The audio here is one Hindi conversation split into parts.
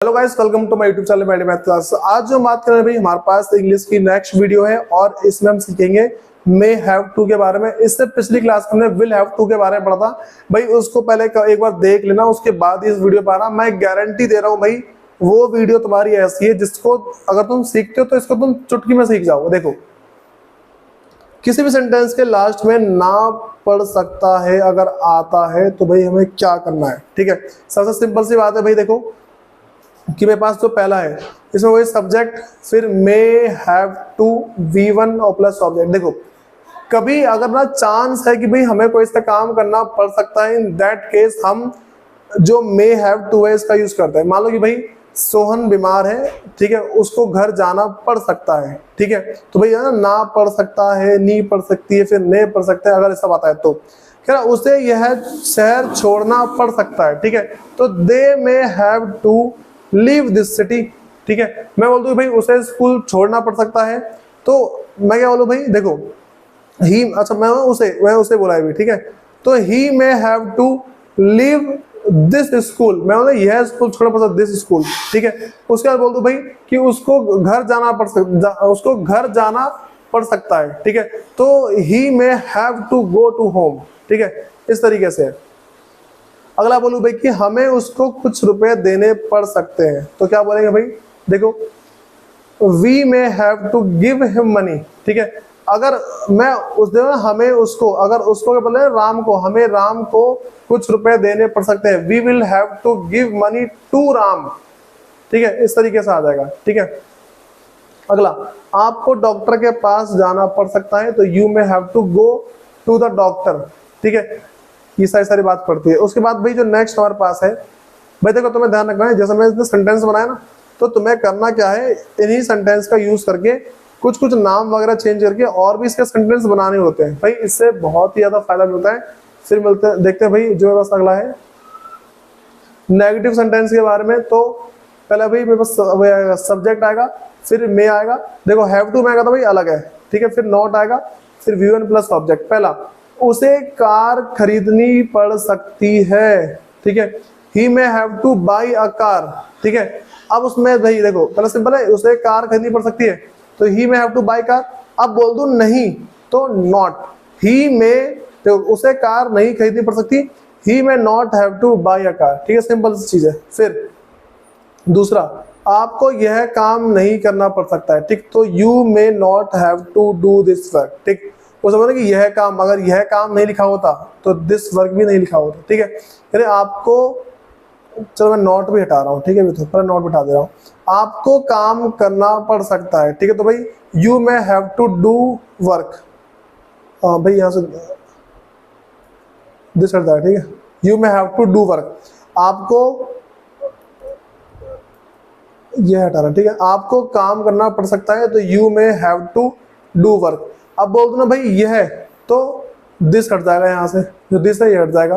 Hello guys, welcome to my YouTube channel Maddy math class. आज जो बात करें भाई, हमारे पास इंग्लिश की नेक्स्ट वीडियो है और इसमें हम सीखेंगे मे हैव टू के बारे में। इससे पिछली क्लास में हमने विल हैव टू के बारे में पढ़ा था भाई, उसको पहले एक बार देख लेना, उसके बाद इस वीडियो पर आना। मैं गारंटी दे रहा हूँ भाई, वो वीडियो तुम्हारी ऐसी है जिसको अगर तुम सीखते हो तो इसको तुम चुटकी में सीख जाओगे। देखो, किसी भी सेंटेंस के लास्ट में ना पढ़ सकता है अगर आता है तो भाई हमें क्या करना है, ठीक है। सबसे सिंपल सी बात है भाई, देखो कि मेरे पास जो पहला है इसमें वही सब्जेक्ट, फिर मे हैव टू V1 और प्लस ऑब्जेक्ट। देखो, कभी अगर ना चांस है कि भाई हमें कोई इसका काम करना पड़ सकता है, इन दैट केस हम जो मे हैव टू है इसका यूज करते हैं। मान लो कि भाई सोहन बीमार है, ठीक है, उसको घर जाना पड़ सकता है, ठीक है, तो भाई ना पढ़ सकता है, नी पढ़ सकती है, फिर ने पढ़ सकता है, अगर ऐसा आता है तो क्या उसे यह शहर छोड़ना पड़ सकता है, ठीक है। तो they may have to leave this city, ठीक है। मैं बोल दूं भाई उसे स्कूल छोड़ना पड़ सकता है, तो मैं क्या बोलूं भाई, देखो ही, अच्छा मैं उसे बोला है भी, ठीक है। तो he may have to leave this school, मैं बोला यह स्कूल छोड़ना पड़ सकता, दिस स्कूल, ठीक है। उसके बाद बोल दो भाई कि उसको घर जाना पड़ सकता है, ठीक है। तो he may have to go to home, ठीक है, इस तरीके से। अगला बोलूं भाई कि हमें उसको कुछ रुपए देने पड़ सकते हैं, तो क्या बोलेंगे भाई, देखो we may have to give him money, ठीक है। अगर मैं उस दिन हमें उसको, अगर उसको क्या बोले राम को, हमें राम को कुछ रुपए देने पड़ सकते हैं, we will have to give money to Ram, ठीक है, इस तरीके से आ जाएगा, ठीक है। अगला, आपको डॉक्टर के पास जाना पड़ सकता है, तो you may have to go to the doctor, ठीक है। ये सारी बात पड़ती है। उसके बाद भाई जो नेक्स्ट हमारे पास है भाई, देखो तुम्हें ध्यान रखना है, जैसे मैं इसने सेंटेंस बनाया ना, तो तुम्हें करना क्या है, इन्हीं सेंटेंस का यूज करके कुछ नाम वगैरह चेंज करके और भी इसके सेंटेंस बनाने होते हैं भाई, इससे बहुत ही ज्यादा फायदा मिलता है। फिर मिलते हैं, देखते हैं भाई जो मेरे पास अगला है नेगेटिव सेंटेंस के बारे में। तो पहले भाई मेरे पास सब्जेक्ट आएगा, फिर मे आएगा, देखो हैव टू में आएगा तो भाई अलग है, ठीक है, फिर नॉट आएगा, फिर V1 प्लस ऑब्जेक्ट। पहला, उसे कार खरीदनी पड़ सकती है, ठीक है, he may have to buy a car, ठीक है। अब उसमें भाई देखो पहले सिंपल है, उसे कार खरीदनी पड़ सकती है, तो he may have to buy car. अब बोल दूं नहीं तो नॉट, ही मे, तो उसे कार नहीं खरीदनी पड़ सकती, he may not have to buy a car, ठीक है, सिंपल सी चीज है। फिर दूसरा, आपको यह काम नहीं करना पड़ सकता है, ठीक, तो you may not have to do this work, ठीक। वो समझ कि यह काम, अगर यह काम नहीं लिखा होता तो दिस वर्क भी नहीं लिखा होता, ठीक है। यानी आपको, चलो मैं नॉट भी हटा रहा हूँ, ठीक है, तो पहले नॉट हटा दे रहा हूँ, आपको काम करना पड़ सकता है, ठीक है। तो भाई you may have to do work, भाई यहाँ से दिस हटता है, ठीक है, you may have to do work, आपको यह हटा रहा, ठीक है, आपको काम करना पड़ सकता है, तो you may have to do work. अब बोल दो ना भाई यह, तो दिस हट जाएगा, यहाँ से जो दिस है ये हट जाएगा,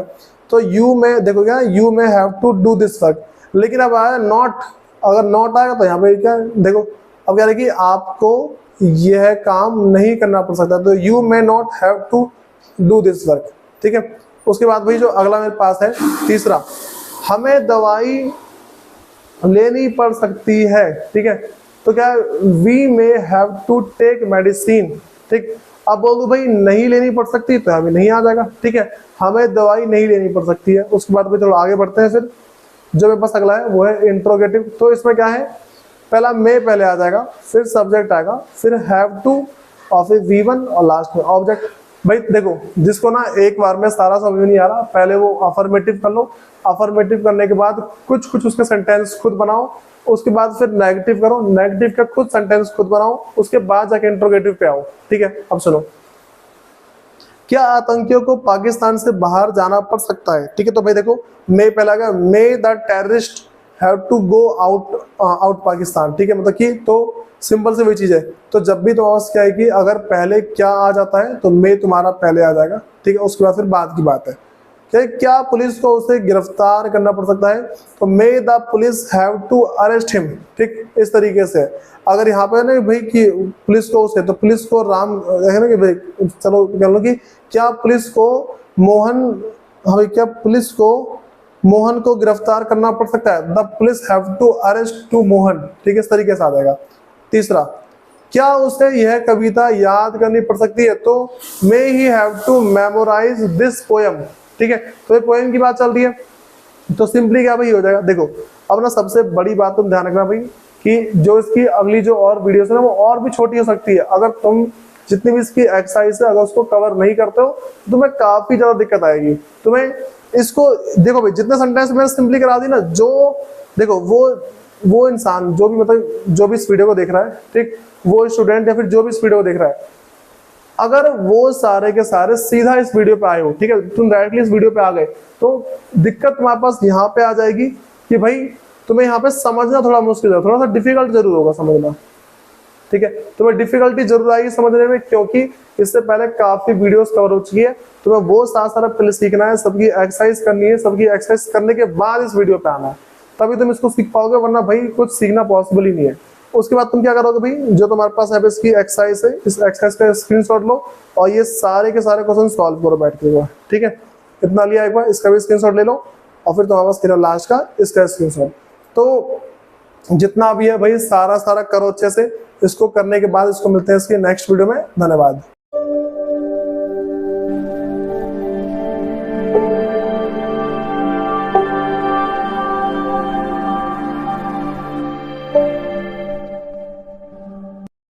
तो यू में देखो क्या, you may have to do this work. लेकिन अब आया नॉट, अगर नॉट आएगा तो यहाँ पे क्या देखो, अब क्या है कि आपको यह काम नहीं करना पड़ सकता, तो you may not have to do this work, ठीक है। उसके बाद भाई जो अगला मेरे पास है तीसरा, हमें दवाई लेनी पड़ सकती है, ठीक है, तो क्या we may have to take medicine, ठीक। अब बोल दो भाई नहीं लेनी पड़ सकती, तो हमें नहीं आ जाएगा, ठीक है, हमें दवाई नहीं लेनी पड़ सकती है। उसके बाद भाई थोड़ा आगे बढ़ते हैं, फिर जो मेरे पास अगला है वो है इंट्रोगेटिव। तो इसमें क्या है, पहला मे पहले आ जाएगा, फिर सब्जेक्ट आएगा, फिर हैव टू और फिर V1 और लास्ट में ऑब्जेक्ट। भाई देखो, जिसको ना एक बार में सारा समझ नहीं आ रहा, पहले वो अफर्मेटिव कर लो, अफर्मेटिव करने के बाद कुछ उसके सेंटेंस खुद बनाओ, उसके बाद फिर नेगेटिव करो, नेगेटिव का खुद सेंटेंस खुद बनाओ, उसके बाद जाके इंट्रोगेटिव पे आओ, ठीक है। अब सुनो, क्या आतंकियों को पाकिस्तान से बाहर जाना पड़ सकता है, ठीक है। तो भाई देखो, मे पहला गया, may the terrorist have to go out Pakistan, ठीक है, मतलब कि तो सिंपल से वही चीज है। तो जब भी तुम्हारे पास क्या है कि अगर पहले क्या आ जाता है तो मे तुम्हारा पहले आ जाएगा, ठीक है। उसके बाद फिर बाद की बात है, क्या पुलिस को उसे गिरफ्तार करना पड़ सकता है, तो may the police have to arrest him, ठीक, इस तरीके से। अगर यहाँ पे ना भाई कि पुलिस को उसे, तो पुलिस को राम है ना कि भाई, चलो कह लो कि क्या पुलिस को मोहन, हाँ क्या पुलिस को मोहन को गिरफ्तार करना पड़ सकता है, the police have to arrest to Mohan, ठीक है, इस तरीके से आ जाएगा। तीसरा, क्या उसे यह कविता याद करनी पड़ सकती है, तो may he have to memorise this poem, ठीक है, तो ये पोएम की बात चल रही है, तो सिंपली क्या भाई हो जाएगा। देखो अब ना सबसे बड़ी बात तुम ध्यान रखना भाई कि जो इसकी अगली जो और वीडियोस है ना वो और भी छोटी हो सकती है, अगर तुम जितनी भी इसकी एक्सरसाइज है अगर उसको कवर नहीं करते हो तो तुम्हें काफी ज्यादा दिक्कत आएगी। तुम्हें इसको देखो भाई, जितने सेंटेंस मैंने सिंपली करा दी ना, जो देखो वो इंसान जो भी मतलब जो भी इस वीडियो को देख रहा है, ठीक, वो स्टूडेंट या फिर जो भी इस वीडियो को देख रहा है, अगर वो सारे के सारे सीधा इस वीडियो पे आए हो, ठीक है, तुम डायरेक्टली इस वीडियो पे आ गए, तो दिक्कत तुम्हारे पास यहाँ पे आ जाएगी कि भाई तुम्हें यहाँ पे समझना थोड़ा मुश्किल है, थोड़ा सा डिफिकल्ट जरूर होगा समझना, ठीक है, तुम्हें डिफिकल्टी जरूर आएगी समझने में, क्योंकि इससे पहले काफी वीडियोस कवर हो चुकी है। तुम्हें वो साथ सारा पहले सीखना है, सबकी एक्सरसाइज करनी है, सबकी एक्सरसाइज करने के बाद इस वीडियो पे आना है, तभी तुम इसको सीख पाओगे, वरना भाई कुछ सीखना पॉसिबल ही नहीं है। उसके बाद तुम क्या करोगे भाई, जो तुम्हारे पास है इसकी एक्सरसाइज है, इस एक्सरसाइज का स्क्रीनशॉट लो और ये सारे के सारे क्वेश्चन सॉल्व करो बैठ के, ठीक है, इतना लिया एक बार, इसका भी स्क्रीनशॉट ले लो और फिर तुम्हारे पास लास्ट का इसका स्क्रीनशॉट। तो जितना भी है भाई सारा करो अच्छे से, इसको करने के बाद इसको मिलते हैं इसके नेक्स्ट वीडियो में। धन्यवाद।